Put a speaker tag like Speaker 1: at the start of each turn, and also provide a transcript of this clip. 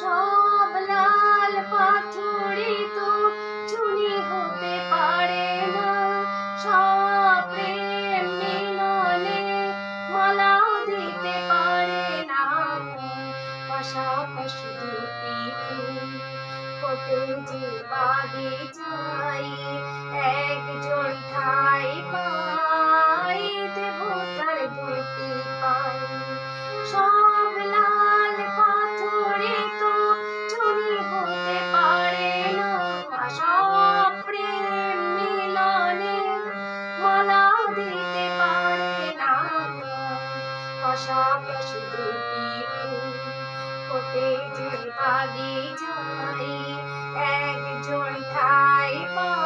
Speaker 1: সব লাল পাথরই তো চুনি হতে পারে না, সব প্রেম মিলনে মালাও দিতে পারে না। পাশাপাশি দুটি ফুল ফোটে যে বাগিচায়, একজন ঠাই পায় দেবতার দুটি পায়। সব লাল পাথরে তো চুনি হতে পারে না, সব প্রেম মিলনে মালা দিতে পারে না। পাশাপাশি দুটি ফুল ফোটে যে বাগিচায়, একজন ঠাই পায়